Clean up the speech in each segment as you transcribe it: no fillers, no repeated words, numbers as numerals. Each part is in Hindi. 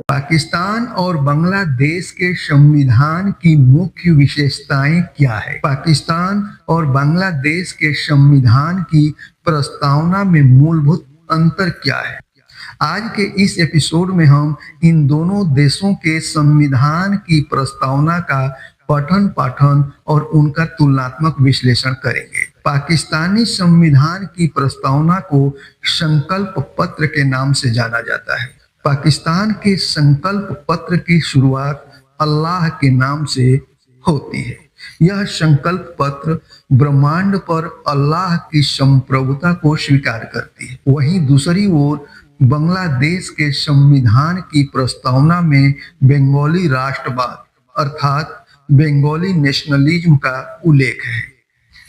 पाकिस्तान और बांग्लादेश के संविधान की मुख्य विशेषताएं क्या है? पाकिस्तान और बांग्लादेश के संविधान की प्रस्तावना में मूलभूत अंतर क्या है? आज के इस एपिसोड में हम इन दोनों देशों के संविधान की प्रस्तावना का पठन पाठन और उनका तुलनात्मक विश्लेषण करेंगे। पाकिस्तानी संविधान की प्रस्तावना को संकल्प पत्र के नाम से जाना जाता है। पाकिस्तान के संकल्प पत्र की शुरुआत अल्लाह के नाम से होती है। यह संकल्प पत्र ब्रह्मांड पर अल्लाह की संप्रभुता को स्वीकार करती है। वहीं दूसरी ओर बांग्लादेश के संविधान की प्रस्तावना में बंगाली राष्ट्रवाद अर्थात बंगाली नेशनलिज्म का उल्लेख है।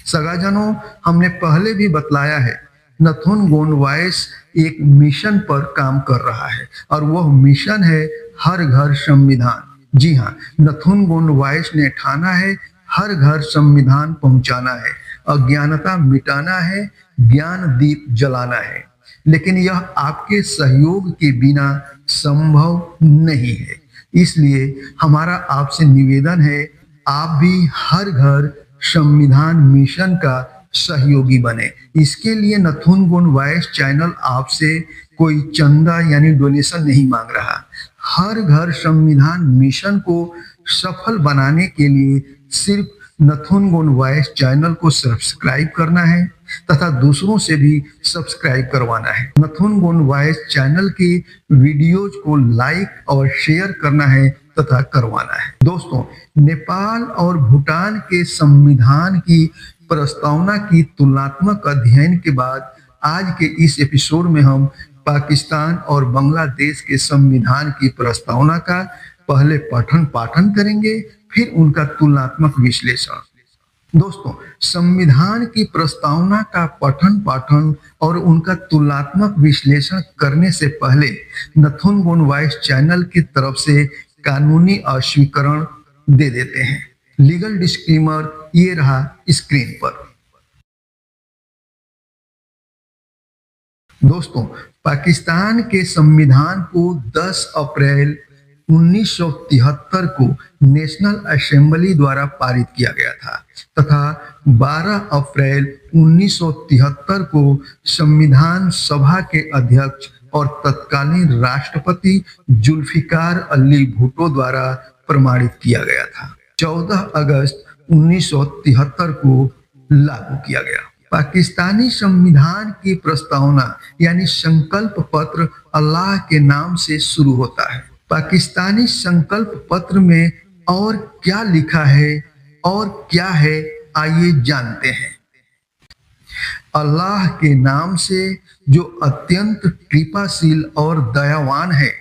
सगाजनों, हमने पहले भी बतलाया है, नथुन गोनवायस एक मिशन पर काम कर रहा है और वह मिशन है हर घर संविधान। जी हाँ, नथुन गोनवायस ने ठाना है हर घर संविधान पहुंचाना है, अज्ञानता मिटाना है, ज्ञान दीप जलाना है। लेकिन यह आपके सहयोग के बिना संभव नहीं है। इसलिए हमारा आपसे निवेदन है, आप भी हर घर संविधान मिशन का सहयोगी बने। इसके लिए नथुन गोनवायस चैनल आपसे कोई चंदा यानी डोनेशन नहीं मांग रहा। हर घर संविधान मिशन को सफल बनाने के लिए सिर्फ नथुन गोनवायस चैनल को सब्सक्राइब करना है तथा दूसरों से भी सब्सक्राइब करवाना है। नथुन गोनवायस चैनल के वीडियोज को लाइक और शेयर करना है तथा करवाना है। दोस्तों, नेपाल और भूटान के संविधान की प्रस्तावना की तुलनात्मक अध्ययन के बाद आज के इस एपिसोड में हम पाकिस्तान और बांग्लादेश के संविधान की प्रस्तावना का पहले पठन पाठन करेंगे, फिर उनका तुलनात्मक विश्लेषण। दोस्तों, संविधान की प्रस्तावना का पठन पाठन और उनका तुलनात्मक विश्लेषण करने से पहले नथुन गोनवायस चैनल की तरफ से कानूनी अस्वीकरण दे देते हैं। लीगल डिस्क्लेमर ये रहा स्क्रीन पर। दोस्तों, पाकिस्तान के संविधान को 10 अप्रैल 1973 को नेशनल असेंबली द्वारा पारित किया गया था तथा 12 अप्रैल 1973 को संविधान सभा के अध्यक्ष और तत्कालीन राष्ट्रपति जुल्फिकार अली भुट्टो द्वारा प्रमाणित किया गया था। 14 अगस्त 1973 को लागू किया गया। पाकिस्तानी संविधान की प्रस्तावना यानी संकल्प पत्र अल्लाह के नाम से शुरू होता है। पाकिस्तानी संकल्प पत्र में और क्या लिखा है और क्या है, आइए जानते हैं। अल्लाह के नाम से जो अत्यंत कृपाशील और दयावान है।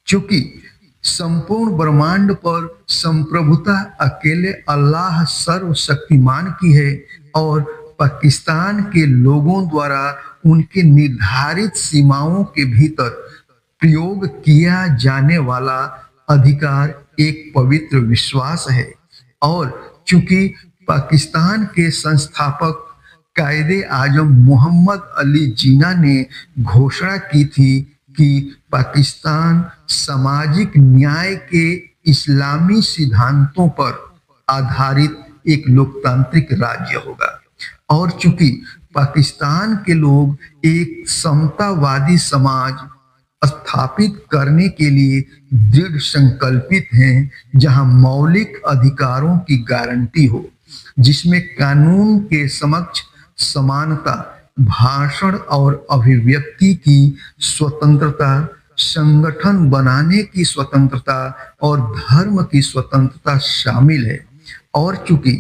चूंकि संपूर्ण ब्रह्मांड पर संप्रभुता अकेले अल्लाह सर्वशक्तिमान की है और पाकिस्तान के लोगों द्वारा उनके निर्धारित सीमाओं के भीतर प्रयोग किया जाने वाला अधिकार एक पवित्र विश्वास है। और चूंकि पाकिस्तान के संस्थापक कायदे आजम मोहम्मद अली जिन्ना ने घोषणा की थी कि पाकिस्तान सामाजिक न्याय के इस्लामी सिद्धांतों पर आधारित एक लोकतांत्रिक राज्य होगा और चूंकि पाकिस्तान के लोग एक समतावादी समाज स्थापित करने के लिए दृढ़ संकल्पित हैं, जहां मौलिक अधिकारों की गारंटी हो, जिसमें कानून के समक्ष समानता, भाषण और अभिव्यक्ति की स्वतंत्रता, संगठन बनाने की स्वतंत्रता और धर्म की स्वतंत्रता शामिल है। और चूंकि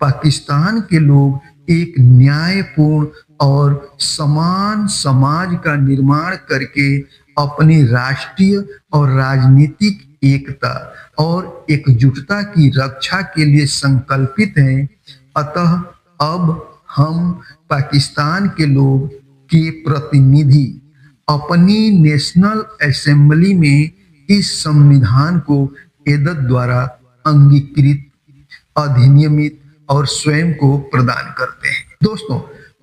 पाकिस्तान के लोग एक न्यायपूर्ण और समान समाज का निर्माण करके अपनी राष्ट्रीय और राजनीतिक एकता और एकजुटता की रक्षा के लिए संकल्पित हैं, अतः अब हम पाकिस्तान के लोग के प्रतिनिधि अपनी नेशनल असेंबली में इस संविधान को एदत द्वारा अंगीकृत, अधिनियमित और स्वयं को प्रदान करते हैं। दोस्तों,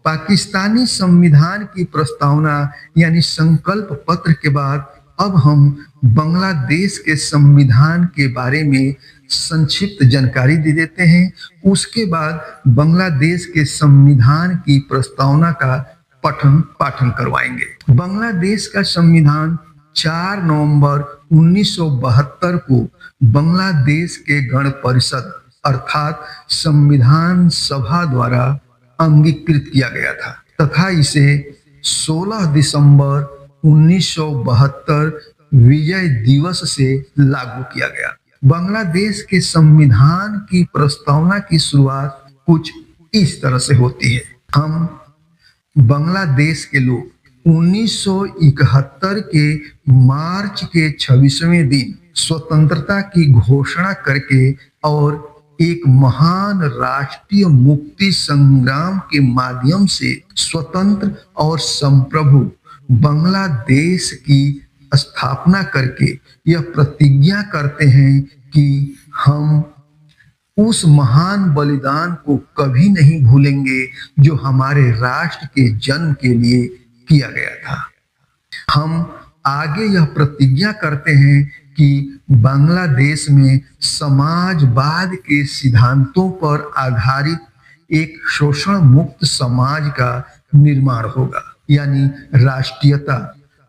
पाकिस्तानी संविधान की प्रस्तावना यानी संकल्प पत्र के बाद अब हम बांग्लादेश के संविधान के बारे में संक्षिप्त जानकारी दे देते हैं। उसके बाद बांग्लादेश के संविधान की प्रस्तावना का पठन पाठन करवाएंगे। बांग्लादेश का संविधान 4 नवंबर 1972 को बांग्लादेश के गण परिषद अर्थात संविधान सभा द्वारा अंगीकृत किया गया था तथा इसे 16 दिसंबर 1972 विजय दिवस से लागू किया गया। बांग्लादेश के संविधान की प्रस्तावना की शुरुआत कुछ इस तरह से होती है। हम बांग्लादेश के लोग 1971 के मार्च के 26वें दिन स्वतंत्रता की घोषणा करके और एक महान राष्ट्रीय मुक्ति संग्राम के माध्यम से स्वतंत्र और संप्रभु बांग्लादेश की स्थापना करके यह प्रतिज्ञा करते हैं कि हम उस महान बलिदान को कभी नहीं भूलेंगे जो हमारे राष्ट्र के जन्म के लिए किया गया था। हम आगे यह प्रतिज्ञा करते हैं कि बांग्लादेश में समाजवाद के सिद्धांतों पर आधारित एक शोषण मुक्त समाज का निर्माण होगा, यानी राष्ट्रीयता,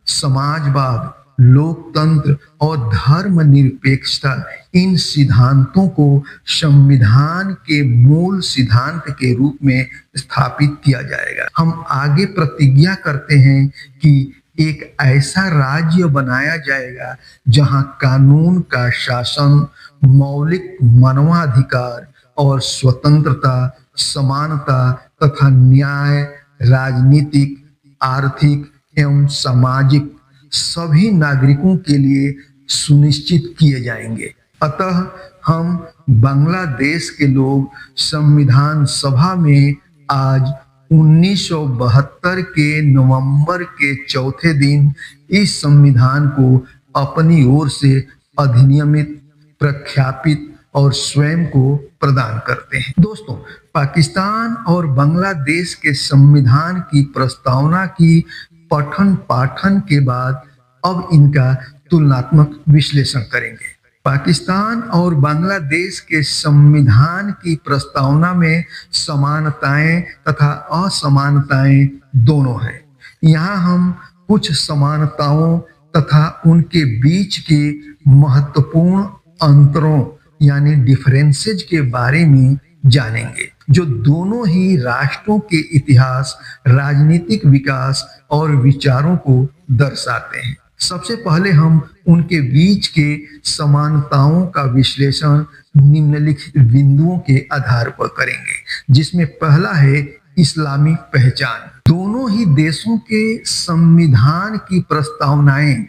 समाजवाद, लोकतंत्र और धर्मनिरपेक्षता, इन सिद्धांतों को संविधान के मूल सिद्धांत के रूप में स्थापित किया जाएगा। हम आगे प्रतिज्ञा करते हैं कि एक ऐसा राज्य बनाया जाएगा जहां कानून का शासन, मौलिक मानवाधिकार और स्वतंत्रता, समानता तथा न्याय राजनीतिक, आर्थिक एवं सामाजिक सभी नागरिकों के लिए सुनिश्चित किए जाएंगे। अतः हम बांग्लादेश के लोग संविधान सभा में आज 1972 के नवंबर के चौथे दिन इस संविधान को अपनी ओर से अधिनियमित, प्रख्यापित और स्वयं को प्रदान करते हैं। दोस्तों, पाकिस्तान और बांग्लादेश के संविधान की प्रस्तावना की पठन पाठन के बाद अब इनका तुलनात्मक विश्लेषण करेंगे। पाकिस्तान और बांग्लादेश के संविधान की प्रस्तावना में समानताएं तथा असमानताएं दोनों हैं। यहाँ हम कुछ समानताओं तथा उनके बीच के महत्वपूर्ण अंतरों यानी डिफरेंसेज के बारे में जानेंगे, जो दोनों ही राष्ट्रों के इतिहास, राजनीतिक विकास और विचारों को दर्शाते हैं। सबसे पहले हम उनके बीच के समानताओं का विश्लेषण निम्नलिखित बिंदुओं के आधार पर करेंगे, जिसमें पहला है इस्लामी पहचान। दोनों ही देशों के संविधान की प्रस्तावनाएं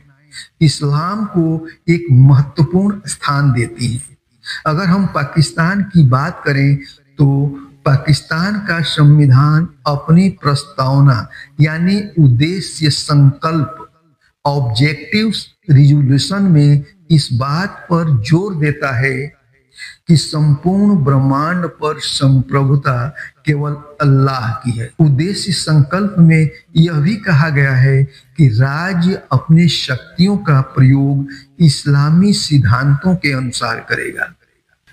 इस्लाम को एक महत्वपूर्ण स्थान देती हैं। अगर हम पाकिस्तान की बात करें तो पाकिस्तान का संविधान अपनी प्रस्तावना यानी उद्देश्य संकल्प ऑब्जेक्टिव्स रिजोल्यूशन में इस बात पर जोर देता है कि संपूर्ण ब्रह्मांड पर संप्रभुता केवल अल्लाह की है। उद्देश्य संकल्प में यह भी कहा गया है कि राज्य अपनी शक्तियों का प्रयोग इस्लामी सिद्धांतों के अनुसार करेगा।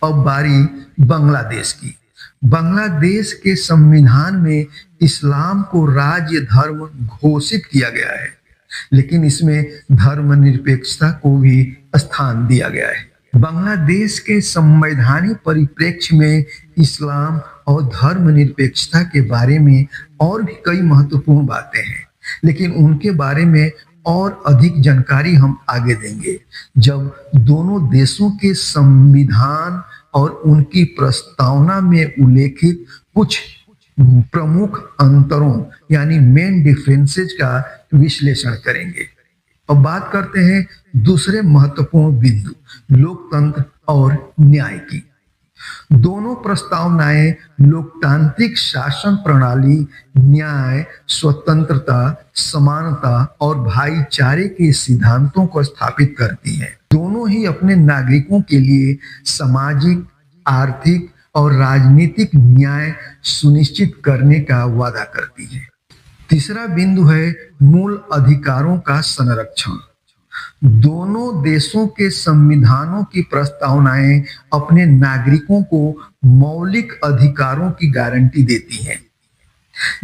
अब बारी बांग्लादेश की। बांग्लादेश के संविधान में इस्लाम को राज्य धर्म घोषित किया गया है, लेकिन इसमें धर्मनिरपेक्षता को भी स्थान दिया गया है। बांग्लादेश के संवैधानिक परिप्रेक्ष्य में इस्लाम और धर्मनिरपेक्षता के बारे में और भी कई महत्वपूर्ण बातें हैं, लेकिन उनके बारे में और अधिक जानकारी हम आगे देंगे जब दोनों देशों के संविधान और उनकी प्रस्तावना में उल्लेखित कुछ प्रमुख अंतरों यानी मेन डिफरेंसेज का विश्लेषण करेंगे। अब बात करते हैं दूसरे महत्वपूर्ण बिंदु, लोकतंत्र और न्याय की। दोनों प्रस्तावनाएं लोकतांत्रिक शासन प्रणाली, न्याय, स्वतंत्रता, समानता और भाईचारे के सिद्धांतों को स्थापित करती हैं। दोनों ही अपने नागरिकों के लिए सामाजिक, आर्थिक और राजनीतिक न्याय सुनिश्चित करने का वादा करती है। तीसरा बिंदु है मूल अधिकारों का संरक्षण। दोनों देशों के संविधानों की प्रस्तावनाएं अपने नागरिकों को मौलिक अधिकारों की गारंटी देती हैं,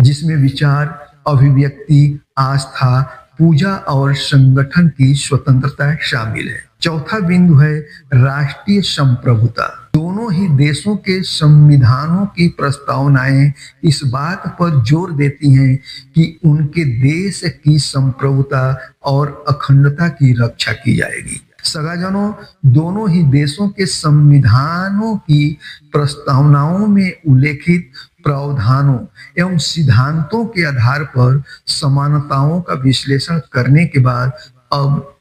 जिसमें विचार, अभिव्यक्ति, आस्था, पूजा और संगठन की स्वतंत्रता शामिल है। चौथा बिंदु है राष्ट्रीय संप्रभुता। दोनों ही देशों के संविधानों की प्रस्तावनाएं इस बात पर जोर देती हैं कि उनके देश की संप्रभुता और अखंडता की रक्षा की जाएगी। सगाजनों, दोनों ही देशों के संविधानों की प्रस्तावनाओं में उल्लेखित प्रावधानों एवं सिद्धांतों के आधार पर समानताओं का विश्लेषण करने के बाद अब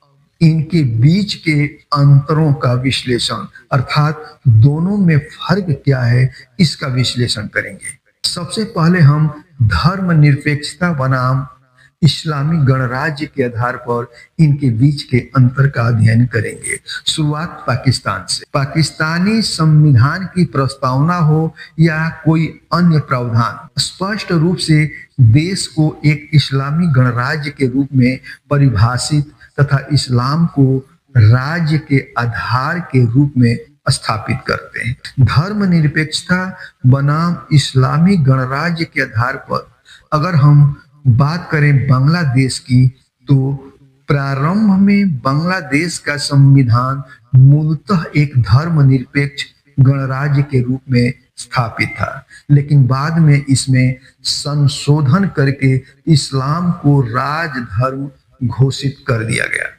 इनके बीच के अंतरों का विश्लेषण अर्थात दोनों में फर्क क्या है इसका विश्लेषण करेंगे। सबसे पहले हम धर्मनिरपेक्षता बनाम इस्लामी गणराज्य के आधार पर इनके बीच के अंतर का अध्ययन करेंगे। शुरुआत पाकिस्तान से। पाकिस्तानी संविधान की प्रस्तावना हो या कोई अन्य प्रावधान स्पष्ट रूप से देश को एक इस्लामी गणराज्य के रूप में परिभाषित तथा इस्लाम को राज्य के आधार के रूप में स्थापित करते हैं। धर्मनिरपेक्षता बनाम इस्लामी गणराज्य के आधार पर अगर हम बात करें बांग्लादेश की, तो प्रारंभ में बांग्लादेश का संविधान मूलतः एक धर्मनिरपेक्ष गणराज्य के रूप में स्थापित था, लेकिन बाद में इसमें संशोधन करके इस्लाम को राज धर्म घोषित कर दिया गया।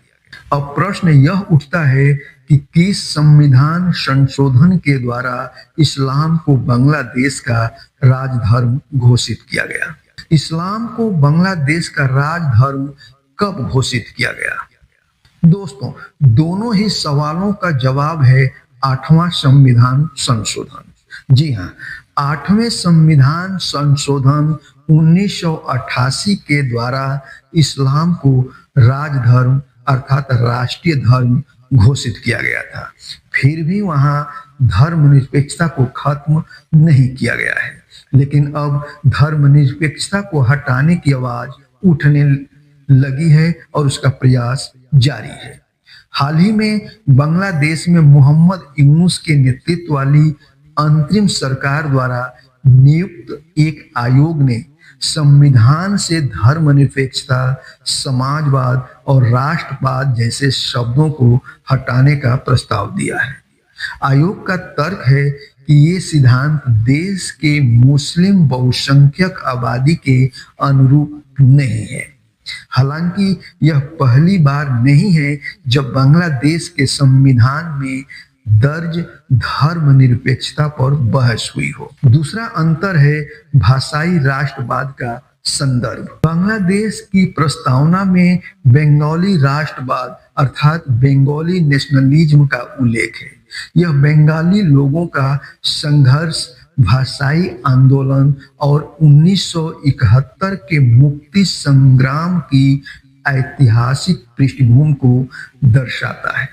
अब प्रश्न यह उठता है कि किस संविधान संशोधन के द्वारा इस्लाम को बांग्लादेश का राजधर्म घोषित किया गया? इस्लाम को बांग्लादेश का राजधर्म कब घोषित किया गया? दोस्तों, दोनों ही सवालों का जवाब है 8वां संविधान संशोधन। जी हाँ, 8वें संविधान संशोधन 1988 के द्वारा इस्लाम को राजधर्म अर्थात राष्ट्रीय धर्म घोषित किया गया था। फिर भी वहां धर्मनिरपेक्षता को खत्म नहीं किया गया है, लेकिन अब धर्मनिरपेक्षता को हटाने की आवाज उठने लगी है और उसका प्रयास जारी है। हाल ही में बांग्लादेश में मोहम्मद यूनुस के नेतृत्व वाली अंतरिम सरकार द्वारा नियुक्त एक आयोग ने संविधान से धर्मनिरपेक्षता, समाजवाद और राष्ट्रवाद जैसे शब्दों को हटाने का प्रस्ताव दिया है। आयोग का तर्क है कि ये सिद्धांत देश के मुस्लिम बहुसंख्यक आबादी के अनुरूप नहीं है। हालांकि यह पहली बार नहीं है जब बांग्लादेश के संविधान में दर्ज धर्मनिरपेक्षता पर बहस हुई हो। दूसरा अंतर है भाषाई राष्ट्रवाद का संदर्भ। बांग्लादेश की प्रस्तावना में बंगाली राष्ट्रवाद अर्थात बंगाली नेशनलिज्म का उल्लेख है। यह बंगाली लोगों का संघर्ष, भाषाई आंदोलन और 1971 के मुक्ति संग्राम की ऐतिहासिक पृष्ठभूमि को दर्शाता है,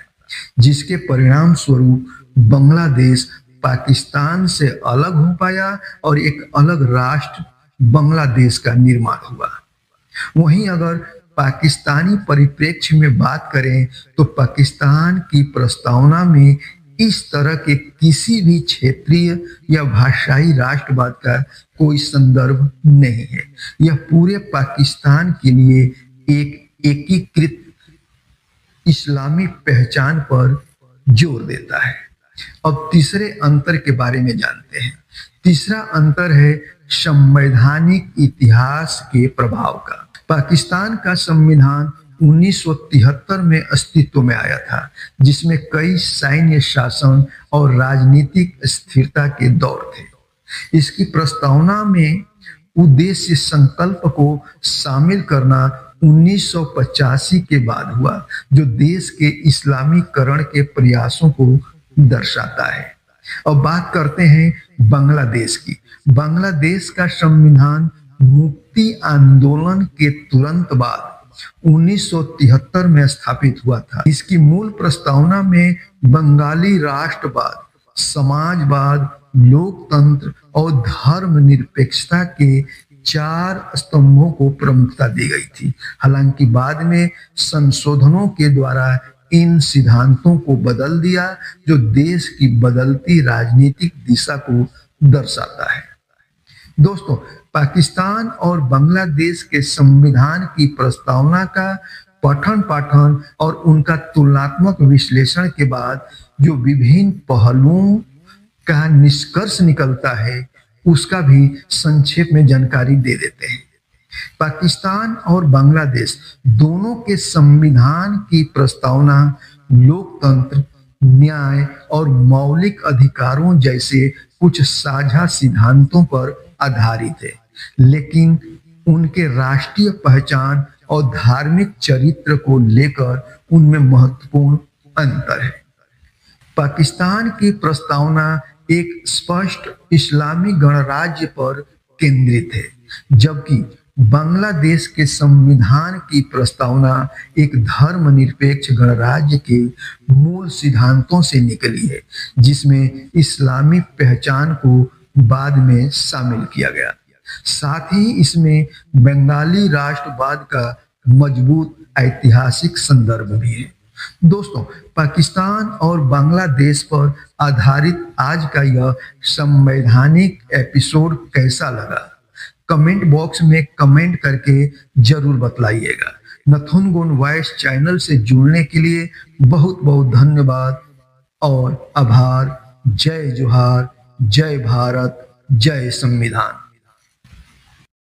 जिसके परिणाम स्वरूप बांग्लादेश पाकिस्तान से अलग हो पाया और एक अलग राष्ट्र बांग्लादेश का निर्माण हुआ। वहीं अगर पाकिस्तानी परिप्रेक्ष्य में बात करें तो पाकिस्तान की प्रस्तावना में इस तरह के किसी भी क्षेत्रीय या भाषाई राष्ट्रवाद का कोई संदर्भ नहीं है। यह पूरे पाकिस्तान के लिए एक एकीकृत इस्लामी पहचान पर जोर देता है। अब तीसरे अंतर के बारे में जानते हैं। तीसरा अंतर है संवैधानिक इतिहास के प्रभाव का। पाकिस्तान का संविधान 1973 में अस्तित्व में आया था, जिसमें कई सैन्य शासन और राजनीतिक स्थिरता के दौर थे। इसकी प्रस्तावना में उद्देश्य संकल्प को शामिल करना 1985 के बाद हुआ, जो देश के इस्लामीकरण के प्रयासों को दर्शाता है। अब बात करते हैं बांग्लादेश की। बांग्लादेश का संविधान मुक्ति आंदोलन के तुरंत बाद 1973 में स्थापित हुआ था। इसकी मूल प्रस्तावना में बंगाली राष्ट्रवाद, समाजवाद, लोकतंत्र और धर्मनिरपेक्षता के चार स्तंभों को प्रमुखता दी गई थी। हालांकि बाद में संशोधनों के द्वारा इन सिद्धांतों को बदल दिया, जो देश की बदलती राजनीतिक दिशा को दर्शाता है। दोस्तों, पाकिस्तान और बांग्लादेश के संविधान की प्रस्तावना का पठन पाठन और उनका तुलनात्मक विश्लेषण के बाद जो विभिन्न पहलुओं का निष्कर्ष निकलता है, उसका भी संक्षेप में जानकारी दे देते हैं। पाकिस्तान और बांग्लादेश दोनों के संविधान की प्रस्तावना लोकतंत्र, न्याय और मौलिक अधिकारों जैसे कुछ साझा सिद्धांतों पर आधारित है, लेकिन उनके राष्ट्रीय पहचान और धार्मिक चरित्र को लेकर उनमें महत्वपूर्ण अंतर है। पाकिस्तान की प्रस्तावना एक स्पष्ट इस्लामी गणराज्य पर केंद्रित है, जबकि बांग्लादेश के संविधान की प्रस्तावना एक धर्मनिरपेक्ष गणराज्य के मूल सिद्धांतों से निकली है, जिसमें इस्लामी पहचान को बाद में शामिल किया गया। साथ ही इसमें बंगाली राष्ट्रवाद का मजबूत ऐतिहासिक संदर्भ भी है। दोस्तों, पाकिस्तान और बांग्लादेश पर आधारित आज का यह संवैधानिक एपिसोड कैसा लगा? कमेंट बॉक्स में कमेंट करके जरूर बतलाइएगा। नथुनगुन वॉइस चैनल से जुड़ने के लिए बहुत बहुत धन्यवाद और आभार। जय जोहार, जय भारत, जय संविधान।